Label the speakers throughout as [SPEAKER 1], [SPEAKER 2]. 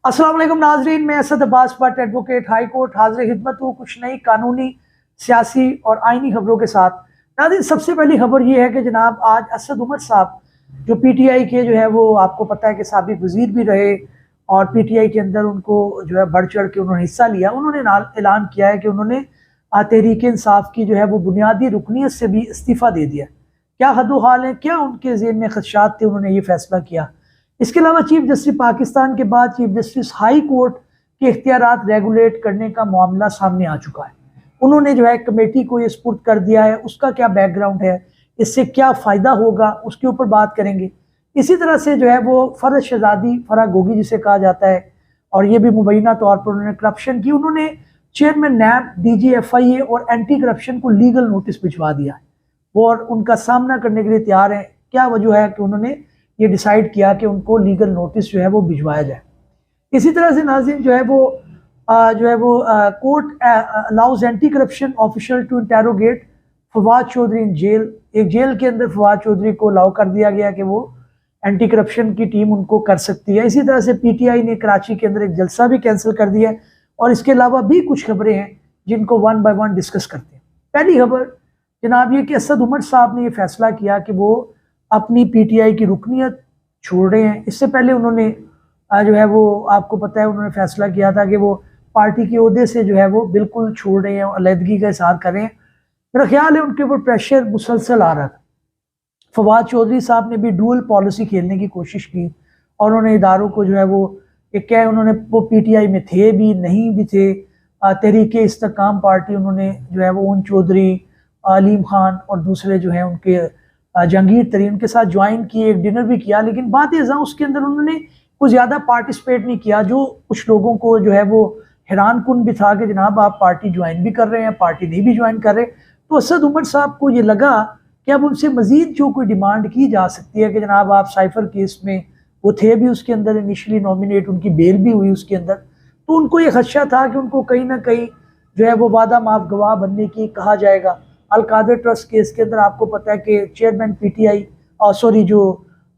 [SPEAKER 1] अस्सलाम वालेकुम नाजरीन, मैं Asad Abbas Bhatt advocate high court हाजिर खिदमत हूँ कुछ नई कानूनी, सियासी और आइनी खबरों के साथ। नाजरीन, सबसे पहली खबर ये है कि जनाब आज असद उमर साहब जो पीटीआई के जो है वो आपको पता है कि साबिक वजीर भी रहे और पीटीआई के अंदर उनको जो है बढ़ चढ़ के उन्होंने हिस्सा लिया। उन्होंने ऐलान किया है कि उन्होंने तहरीक इंसाफ की जो है वो बुनियादी रुकनीत से भी इस्तीफ़ा दे दिया। क्या हदो हाल है, क्या उनके ज़हन में खदशात थे, उन्होंने ये फैसला किया। इसके अलावा चीफ जस्टिस पाकिस्तान के बाद चीफ जस्टिस हाई कोर्ट के इख्तियारात रेगुलेट करने का मामला सामने आ चुका है। उन्होंने जो है कमेटी को ये सुपुर्द कर दिया है। उसका क्या बैकग्राउंड है, इससे क्या फ़ायदा होगा, उसके ऊपर बात करेंगे। इसी तरह से जो है वो फरज शहजादी फराह गोगी जिसे कहा जाता है, और ये भी मुबैना तौर पर उन्होंने करप्शन की। उन्होंने चेयरमैन नैब, DG FIA और एंटी करप्शन को लीगल नोटिस भिजवा दिया है वो, और उनका सामना करने के लिए तैयार है। क्या वजह है कि उन्होंने ये डिसाइड किया कि उनको लीगल नोटिस जो है वो भिजवाया जाए। इसी तरह से नाज़रीन जो है वो court allows anti corruption official to interrogate Fawad Chaudhry in jail. एक जेल के अंदर फवाद चौधरी को अलाउ कर दिया गया कि वो एंटी करप्शन की टीम उनको कर सकती है। इसी तरह से पीटीआई ने कराची के अंदर एक जलसा भी कैंसिल कर दिया है, और इसके अलावा भी कुछ खबरें हैं जिनको वन बाय वन डिस्कस करते हैं। पहली खबर जनाब ये कि असद उमर साहब ने ये फैसला किया कि वो अपनी पीटीआई की रुकनीत छोड़ रहे हैं। इससे पहले उन्होंने जो है वो आपको पता है उन्होंने फैसला किया था कि वो पार्टी के ओहदे से जो है वो बिल्कुल छोड़ रहे हैं, अलहदगी का इज़हार कर रहे हैं। मेरा ख्याल है उनके ऊपर प्रेशर मुसलसल आ रहा था। फवाद चौधरी साहब ने भी डुअल पॉलिसी खेलने की कोशिश की, और उन्होंने इदारों को जो है वो एक क्या उन्होंने वो पीटीआई में थे भी नहीं भी थे। तहरीक इस्तेकाम पार्टी उन्होंने जो है वो उन चौधरी, अलीम खान और दूसरे जो हैं उनके जहांगीर तरीन के साथ ज्वाइन किए, एक डिनर भी किया, लेकिन बात यह उसके अंदर उन्होंने कुछ ज़्यादा पार्टिसिपेट नहीं किया, जो कुछ लोगों को जो है वो हैरान कुन भी था कि जनाब आप पार्टी ज्वाइन भी कर रहे हैं, पार्टी नहीं भी ज्वाइन कर रहे। तो असद उमर साहब को ये लगा कि अब उनसे मज़ीद जो कोई डिमांड की जा सकती है कि जनाब आप साइफर केस में वो थे भी उसके अंदर इनिशियली नॉमिनेट, उनकी बेल भी हुई उसके अंदर, तो उनको ये खदशा था कि उनको कहीं ना कहीं जो है वो वादा माफ गवाह बनने की कहा जाएगा। अलकादर ट्रस्ट केस के अंदर आपको पता है कि चेयरमैन पीटीआई जो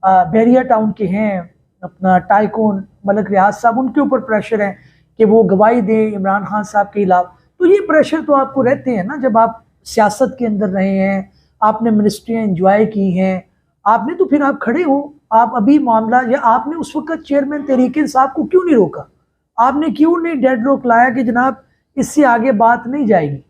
[SPEAKER 1] बैरिया टाउन के हैं अपना टाइकून मलक रियाज साहब, उनके ऊपर प्रेशर है कि वो गवाही दें इमरान खान साहब के खिलाफ। तो ये प्रेशर तो आपको रहते हैं ना, जब आप सियासत के अंदर रहे हैं, आपने मिनिस्ट्रियाँ इंजॉय की हैं, आपने तो फिर आप खड़े हो। आप अभी मामला, या आपने उस वक्त चेयरमैन तहरीक इंसाफ को क्यों नहीं रोका, आपने क्यों नहीं डेडलॉक लाया कि जनाब इससे आगे बात नहीं जाएगी।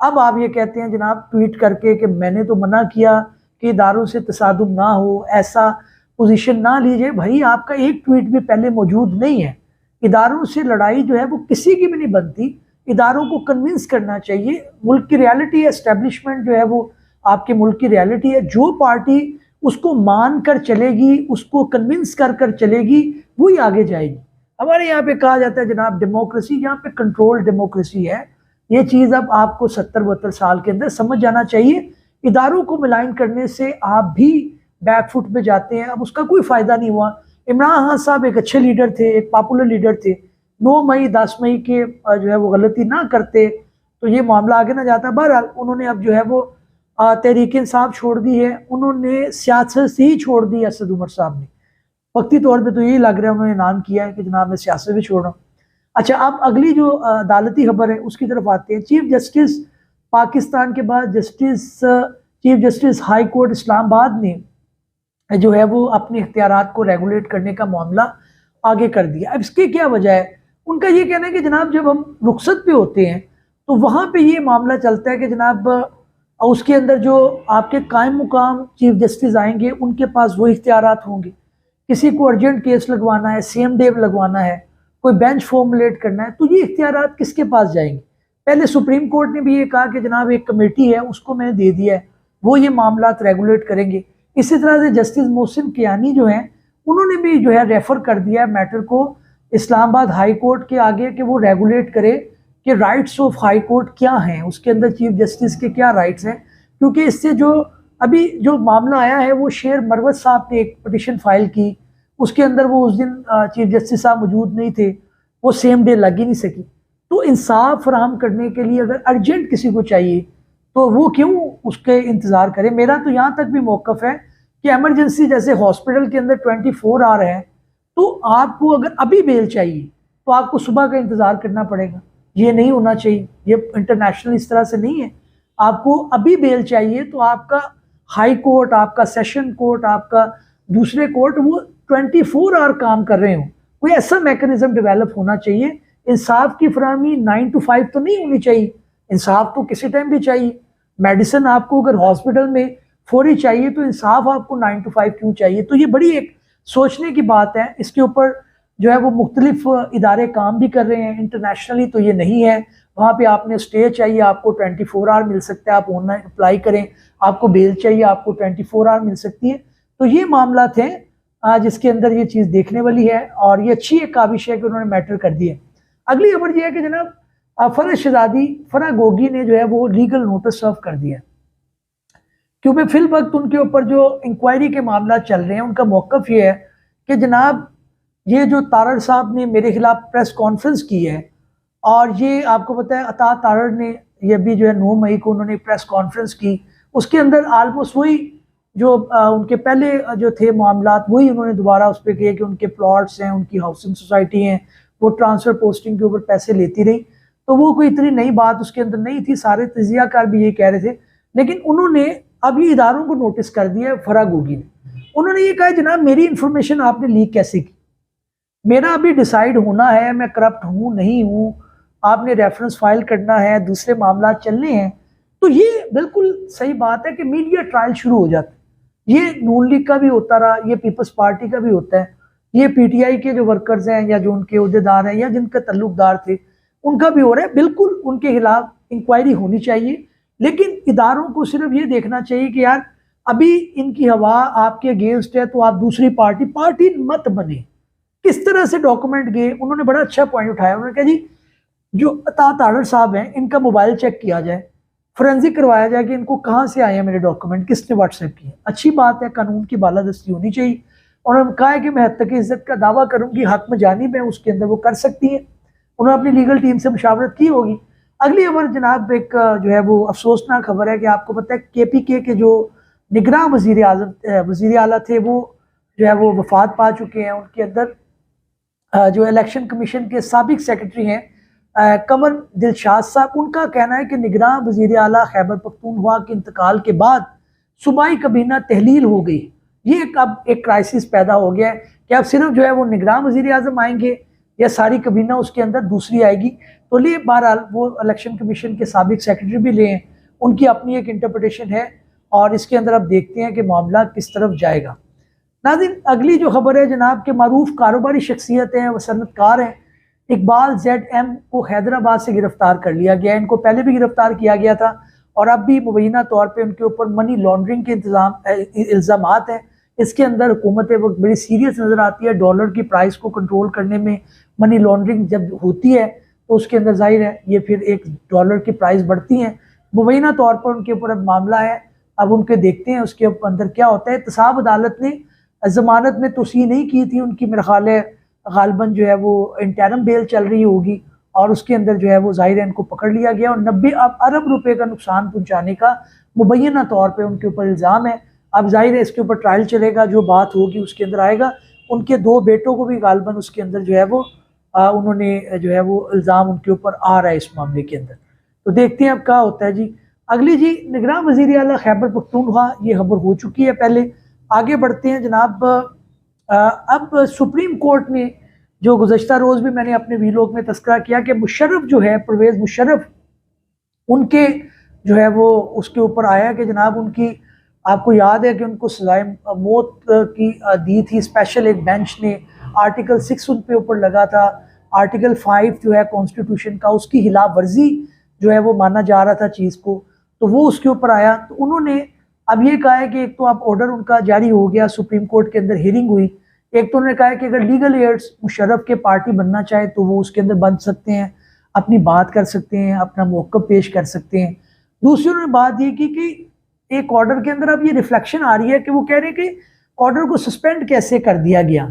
[SPEAKER 1] अब आप ये कहते हैं जनाब ट्वीट करके कि मैंने तो मना किया कि इदारों से तसादुम ना हो, ऐसा पोजीशन ना लीजिए। भाई आपका एक ट्वीट भी पहले मौजूद नहीं है। इदारों से लड़ाई जो है वो किसी की भी नहीं बनती, इदारों को कन्विंस करना चाहिए। मुल्क की रियलिटी है, एस्टेब्लिशमेंट जो है वो आपके मुल्क की रियलिटी है। जो पार्टी उसको मान कर चलेगी, उसको कन्विंस कर कर चलेगी, वही आगे जाएगी। हमारे यहाँ पे कहा जाता है जनाब डेमोक्रेसी, यहाँ पे कंट्रोल डेमोक्रेसी है। ये चीज़ अब आपको 70-72 साल के अंदर समझ जाना चाहिए। इदारों को मिलाइन करने से आप भी बैकफुट पे जाते हैं, अब उसका कोई फ़ायदा नहीं हुआ। इमरान खान साहब एक अच्छे लीडर थे, एक पॉपुलर लीडर थे। 9 मई 10 मई के जो है वो गलती ना करते तो ये मामला आगे ना जाता। बहरहाल उन्होंने अब जो है वो तहरीक इंसाफ छोड़ दी है, उन्होंने सियासत से ही छोड़ दी असद उमर साहब ने। वक्ती तौर पे तो यही लग रहा है उन्होंने ऐलान किया है कि जनाब मैं सियासत भी छोड़ रहा हूँ। अच्छा, अब अगली जो अदालती खबर है उसकी तरफ आते हैं। चीफ जस्टिस पाकिस्तान के बाद chief justice high court Islamabad ने जो है वो अपने इख्तियारात को रेगुलेट करने का मामला आगे कर दिया। अब इसकी क्या वजह है? उनका ये कहना है कि जनाब जब हम रुखसत पे होते हैं तो वहाँ पे ये मामला चलता है कि जनाब उसके अंदर जो आपके कायम मुकाम चीफ जस्टिस आएंगे उनके पास वो इख्तियारात होंगे। किसी को अर्जेंट केस लगवाना है, सेम डे लगवाना है, कोई बेंच फॉर्मुलेट करना है, तो ये इख्तियारात किसके पास जाएंगे? पहले सुप्रीम कोर्ट ने भी ये कहा कि जनाब एक कमेटी है उसको मैंने दे दिया है, वो ये मामला रेगुलेट करेंगे। इसी तरह से जस्टिस मोहसिन कियानी जो हैं उन्होंने भी जो है रेफ़र कर दिया है मैटर को इस्लामाबाद हाई कोर्ट के आगे कि वो रेगुलेट करे कि राइट्स ऑफ हाई कोर्ट क्या हैं, उसके अंदर चीफ जस्टिस के क्या राइट्स हैं। क्योंकि इससे जो अभी जो मामला आया है वो शेर मरवत साहब ने एक पटिशन फाइल की, उसके अंदर वो उस दिन चीफ जस्टिस साहब मौजूद नहीं थे, वो सेम डे लग ही नहीं सकी। तो इंसाफ फराहम करने के लिए अगर अर्जेंट किसी को चाहिए तो वो क्यों उसके इंतज़ार करे। मेरा तो यहाँ तक भी मौक़िफ़ है कि एमरजेंसी जैसे हॉस्पिटल के अंदर 24 आवर है, तो आपको अगर अभी बेल चाहिए तो आपको सुबह का इंतज़ार करना पड़ेगा। ये नहीं होना चाहिए, ये इंटरनेशनल इस तरह से नहीं है। आपको अभी बेल चाहिए तो आपका हाई कोर्ट, आपका सेशन कोर्ट, आपका दूसरे कोर्ट वो 24 आवर काम कर रहे हो। कोई ऐसा मैकेनिज्म डेवलप होना चाहिए। इंसाफ की फरहमी 9 to 5 तो नहीं होनी चाहिए, इंसाफ तो किसी टाइम भी चाहिए। मेडिसिन आपको अगर हॉस्पिटल में फौरी चाहिए तो इंसाफ आपको 9 to 5 क्यों चाहिए? तो ये बड़ी एक सोचने की बात है। इसके ऊपर जो है वो मुख्तलिफ इदारे काम भी कर रहे हैं। इंटरनेशनली तो ये नहीं है, वहाँ पे आपने स्टे चाहिए, आपको 24 आवर मिल सकता है, आप ऑनलाइन अप्लाई करें। आपको बेल चाहिए, आपको 24 आवर मिल सकती है। तो ये मामला थे जिसके अंदर ये चीज़ देखने वाली है, और ये अच्छी एक काबिश है कि उन्होंने मैटर कर दिया। अगली खबर ये है कि जनाब फरह शहजादी, फरह गोगी ने जो है वो लीगल नोटिस सर्व कर दिया, क्योंकि फिल वक्त उनके ऊपर जो इंक्वायरी के मामला चल रहे हैं उनका मौक़िफ़ ये है कि जनाब ये जो तारड़ साहब ने मेरे खिलाफ प्रेस कॉन्फ्रेंस की है, और ये आपको पता है अता तारड़ ने ये भी जो है 9 मई को उन्होंने प्रेस कॉन्फ्रेंस की, उसके अंदर आलमोस्ट वही जो उनके पहले जो थे मामलात वही उन्होंने दोबारा उस पर किए कि उनके प्लॉट्स हैं, उनकी हाउसिंग सोसाइटी हैं, वो ट्रांसफ़र पोस्टिंग के ऊपर पैसे लेती रही। तो वो कोई इतनी नई बात उसके अंदर नहीं थी, सारे तजियाकार भी ये कह रहे थे। लेकिन उन्होंने अब ये इदारों को नोटिस कर दिया है। फरह गोगी ने उन्होंने ये कहा जनाब मेरी इंफॉर्मेशन आपने लीक कैसे की? मेरा अभी डिसाइड होना है, मैं करप्ट हूँ नहीं हूँ, आपने रेफरेंस फाइल करना है, दूसरे मामला चलने हैं। तो ये बिल्कुल सही बात है कि मीडिया ट्रायल शुरू हो जाता है। ये नून लीग का भी होता रहा, ये पीपल्स पार्टी का भी होता है, ये पीटीआई के जो वर्कर्स हैं या जो उनके अहदेदार हैं या जिनके तल्लुकदार थे उनका भी हो रहा है। बिल्कुल उनके खिलाफ इंक्वायरी होनी चाहिए, लेकिन इदारों को सिर्फ ये देखना चाहिए कि यार अभी इनकी हवा आपके अगेंस्ट है तो आप दूसरी पार्टी मत बने। किस तरह से डॉक्यूमेंट गए, उन्होंने बड़ा अच्छा पॉइंट उठाया। उन्होंने कहा जी जो अता तारड़ साहब हैं इनका मोबाइल चेक किया जाए, फोरेंसिक करवाया जाए कि इनको कहाँ से आए हैं मेरे डॉक्यूमेंट, किसने व्हाट्सएप किए। अच्छी बात है, कानून की बालादस्ती होनी चाहिए। और उन्होंने कहा है कि मैं हद तक इज्जत का दावा करूंगी, हक में जानिब है उसके अंदर वो कर सकती है। उन्होंने अपनी लीगल टीम से मुशावरत की होगी। अगली खबर जनाब एक जो है वो अफसोसनाक खबर है कि आपको पता है KPK के जो निगरां वज़ीर आला थे वो जो है वो वफात पा चुके हैं। उनके अंदर जो इलेक्शन कमीशन के साबिक सेक्रेटरी हैं कमर दिलशाद साहब, उनका कहना है कि निगरां वज़ीर आला खैबर पख्तूनख्वा के इंतकाल के बाद सूबाई कबीना तहलील हो गई। ये अब एक क्राइसिस पैदा हो गया है कि अब सिर्फ जो है वो निगरां वज़ीर आज़म आएंगे या सारी कबीना उसके अंदर दूसरी आएगी। तो लिए बहरहाल वो इलेक्शन कमीशन के साबिक सेक्रेटरी भी लें, उनकी अपनी एक इंटरप्रिटेशन है, और इसके अंदर अब देखते हैं कि मामला किस तरफ जाएगा। नाज़रीन अगली जो खबर है जनाब के मारूफ कारोबारी शख्सियत हैं, वह सनतकार हैं, इकबाल ZM को हैदराबाद से गिरफ्तार कर लिया गया। इनको पहले भी गिरफ्तार किया गया था और अब भी मुबैना तौर पे उनके ऊपर मनी लॉन्ड्रिंग के इल्ज़ामात हैं। इसके अंदर हुकूमत वक्त बड़ी सीरियस नज़र आती है। डॉलर की प्राइस को कंट्रोल करने में मनी लॉन्ड्रिंग जब होती है तो उसके अंदर जाहिर है ये फिर एक डॉलर की प्राइस बढ़ती है। मुबैना तौर पर उनके ऊपर अब मामला है, अब उनके देखते हैं उसके अंदर क्या होता है। एहतसाब अदालत ने ज़मानत में तोसी नहीं की थी उनकी, मेरा ख्याल है गालबन जो है वो इंटरम बेल चल रही होगी, और उसके अंदर जो है वो जाहिर है इनको पकड़ लिया गया और 90 अरब रुपए का नुकसान पहुंचाने का मुबैना तौर पे उनके ऊपर इल्ज़ाम है। अब जाहिर है इसके ऊपर ट्रायल चलेगा, जो बात होगी उसके अंदर आएगा। उनके 2 बेटों को भी गालबन उसके अंदर जो है वो उन्होंने जो है वो इल्ज़ाम उनके ऊपर आ रहा है इस मामले के अंदर। तो देखते हैं अब क्या होता है जी। अगली जी निगरां वज़ीर आला खैबर पख्तूनख्वा, ये खबर हो चुकी है पहले। आगे बढ़ते हैं जनाब। अब सुप्रीम कोर्ट ने जो गुज़श्ता रोज़ भी मैंने अपने वीलॉग में तस्करा किया कि मुशर्रफ जो है, परवेज़ मुशर्रफ, उनके जो है वो उसके ऊपर आया कि जनाब उनकी, आपको याद है कि उनको सजाए मौत की दी थी स्पेशल एक बेंच ने। आर्टिकल 6 उन पे ऊपर लगा था, आर्टिकल 5 जो है कॉन्स्टिट्यूशन का, उसकी खिलाफ वर्जी जो है वो माना जा रहा था चीज़ को, तो वो उसके ऊपर आया। तो उन्होंने अब ये कहा है कि एक तो आप ऑर्डर उनका जारी हो गया, सुप्रीम कोर्ट के अंदर हियरिंग हुई। एक तो उन्होंने कहा है कि अगर लीगल एड्स मुशर्रफ के पार्टी बनना चाहे तो वो उसके अंदर बन सकते हैं, अपनी बात कर सकते हैं, अपना मौक़िफ़ पेश कर सकते हैं। दूसरी उन्होंने बात ये की कि एक ऑर्डर के अंदर अब ये रिफ्लेक्शन आ रही है कि वो कह रहे हैं कि ऑर्डर को सस्पेंड कैसे कर दिया गया।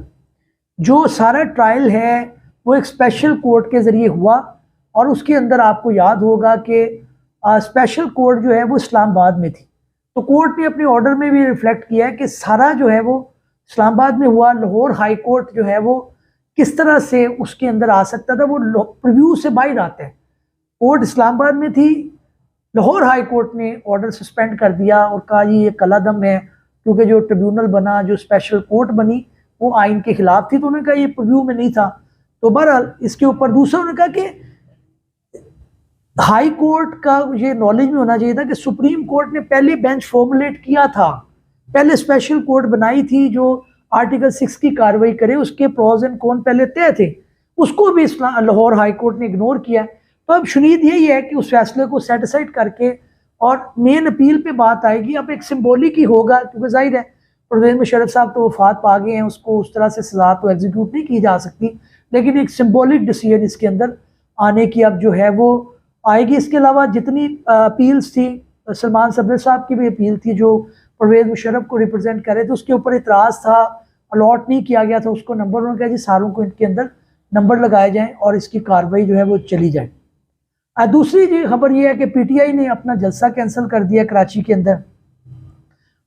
[SPEAKER 1] जो सारा ट्रायल है वो एक स्पेशल कोर्ट के ज़रिए हुआ, और उसके अंदर आपको याद होगा कि स्पेशल कोर्ट जो है वो इस्लामाबाद में थी। तो कोर्ट ने अपने ऑर्डर में भी रिफ्लेक्ट किया है कि सारा जो है वो इस्लामाबाद में हुआ। लाहौर हाई कोर्ट जो है वो किस तरह से उसके अंदर आ सकता था, वो प्रीव्यू से बाहर आता है। कोर्ट इस्लामाबाद में थी, लाहौर हाई कोर्ट ने ऑर्डर सस्पेंड कर दिया और कहा ये कलादम है, क्योंकि जो ट्रिब्यूनल बना, जो स्पेशल कोर्ट बनी, वो आइन के खिलाफ थी। तो उन्होंने कहा ये प्रीव्यू में नहीं था। तो बहरहाल इसके ऊपर दूसरा उन्होंने कहा कि हाई कोर्ट का ये नॉलेज में होना चाहिए था कि सुप्रीम कोर्ट ने पहले बेंच फॉर्मुलेट किया था, पहले स्पेशल कोर्ट बनाई थी जो आर्टिकल 6 की कार्रवाई करे, उसके प्रोज एंड कॉन पहले तय थे, उसको भी लाहौर हाई कोर्ट ने इग्नोर किया। तो अब शुनीद यही है कि उस फैसले को सेटिसाइड करके और मेन अपील पे बात आएगी। अब एक सिंबॉलिक ही होगा, क्योंकि जाहिर है परवेज मुशर्रफ साहब तो वफात पा गए हैं, उसको उस तरह से सजा तो एग्जीक्यूट नहीं की जा सकती, लेकिन एक सिंबॉलिक डिसीजन इसके अंदर आने की अब जो है वो आएगी। इसके अलावा जितनी अपील्स थी, सलमान सब्र साहब की भी अपील थी जो परवेज मुशर्रफ को रिप्रेजेंट करे, तो उसके ऊपर इतराज़ था, अलॉट नहीं किया गया था उसको नंबर। उन्होंने कहा जी सारों को इनके अंदर नंबर लगाए जाएं और इसकी कार्रवाई जो है वो चली जाए। दूसरी जी खबर ये है कि पीटीआई ने अपना जलसा कैंसिल कर दिया कराची के अंदर।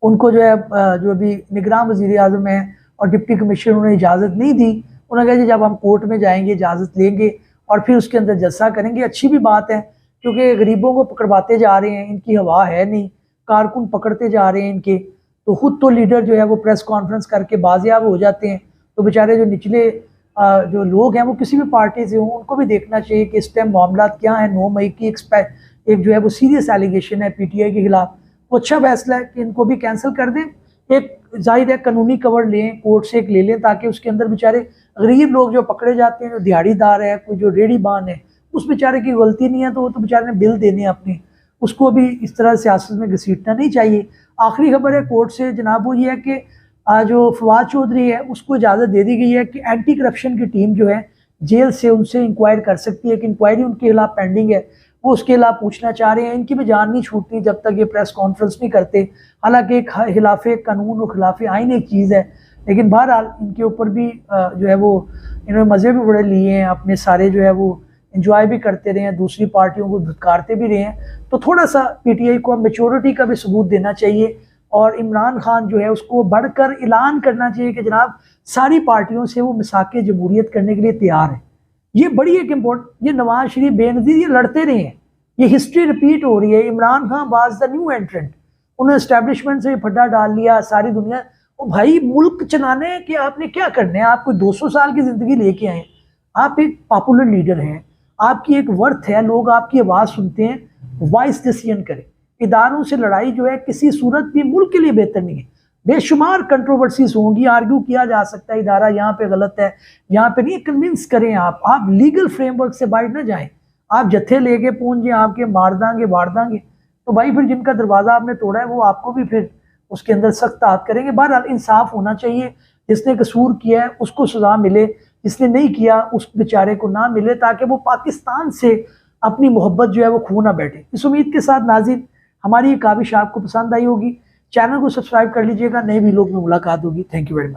[SPEAKER 1] उनको जो है जो अभी निगरान वज़ीर आज़म है और डिप्टी कमिश्नर, उन्हें इजाज़त नहीं दी। उन्होंने कहा जी जब हम कोर्ट में जाएंगे इजाज़त लेंगे और फिर उसके अंदर जलसा करेंगे। अच्छी भी बात है, क्योंकि गरीबों को पकड़वाते जा रहे हैं, इनकी हवा है नहीं, कारकुन पकड़ते जा रहे हैं इनके, तो खुद तो लीडर जो है वो प्रेस कॉन्फ्रेंस करके बाजियाब हो जाते हैं। तो बेचारे जो निचले जो लोग हैं वो किसी भी पार्टी से हों, उनको भी देखना चाहिए कि इस टाइम मामला क्या है। 9 मई की एक जो है वो सीरियस एलिगेशन है पीटीआई के खिलाफ, वो अच्छा फैसला है कि इनको भी कैंसिल कर दें। एक जाहिर है कानूनी कवर लें, कोर्ट से एक ले लें, ताकि उसके अंदर बेचारे गरीब लोग जो पकड़े जाते हैं, जो दिहाड़ीदार है, कोई जो रेडी बान है, उस बेचारे की गलती नहीं है तो वो तो बेचारे ने बिल देने अपने, उसको भी इस तरह सियासत में घसीटना नहीं चाहिए। आखिरी खबर है कोर्ट से जनाब, वो ये है कि जो फवाद चौधरी है उसको इजाज़त दे दी गई है कि एंटी करप्शन की टीम जो है जेल से उनसे इंक्वायर कर सकती है, कि इंक्वायरी उनके खिलाफ पेंडिंग है, वो उसके खिलाफ पूछना चाह रहे हैं। इनकी भी जान नहीं छूटती जब तक ये प्रेस कॉन्फ्रेंस नहीं करते। हालांकि एक खिलाफ कानून और खिलाफ आइन एक चीज़ है, लेकिन बहरहाल इनके ऊपर भी जो है वो इन्होंने मज़े भी बड़े लिए हैं, अपने सारे जो है वो इंजॉय भी करते रहे हैं, दूसरी पार्टियों को धुतकारते भी रहे हैं। तो थोड़ा सा पीटीआई को मेच्योरिटी का भी सबूत देना चाहिए और इमरान खान जो है उसको बढ़कर ऐलान करना चाहिए कि जनाब सारी पार्टियों से वो मिसाके जमहूरियत करने के लिए तैयार है। ये बड़ी एक इम्पोर्टेंट, ये नवाज शरीफ बेनज़ीर ये लड़ते रहे हैं, ये हिस्ट्री रिपीट हो रही है। Imran Khan was the new एंट्रेंट, उन्होंने एस्टेब्लिशमेंट से फड्डा डाल लिया सारी दुनिया। ओ भाई मुल्क चलाने के आपने क्या करना है? आप कोई 200 साल की ज़िंदगी लेके आए, आप एक पॉपुलर लीडर हैं, आपकी एक वर्थ है, लोग आपकी आवाज़ सुनते हैं, वाइस डिसीजन करें। इदारों से लड़ाई जो है किसी सूरत भी मुल्क के लिए बेहतर नहीं है। बेशुमार कंट्रोवर्सीज होंगी, आर्ग्यू किया जा सकता है इदारा यहाँ पे गलत है, यहाँ पे नहीं, कन्विंस करें आप लीगल फ्रेमवर्क से बाहर ना जाएं। आप जत्थे लेके पहुंच जाए, आपके मार दांगे बाढ़ दांगे, तो भाई फिर जिनका दरवाज़ा आपने तोड़ा है वो आपको भी फिर उसके अंदर सख्त हाथ करेंगे। बहरहाल इंसाफ होना चाहिए, जिसने कसूर किया है उसको सजा मिले, जिसने नहीं किया उस बेचारे को ना मिले, ताकि वो पाकिस्तान से अपनी मोहब्बत जो है वो खो ना बैठे। इस उम्मीद के साथ नाज़रीन, हमारी ये काविश आपको पसंद आई होगी। चैनल को सब्सक्राइब कर लीजिएगा, नए वीडियो में मुलाकात होगी। Thank you very much.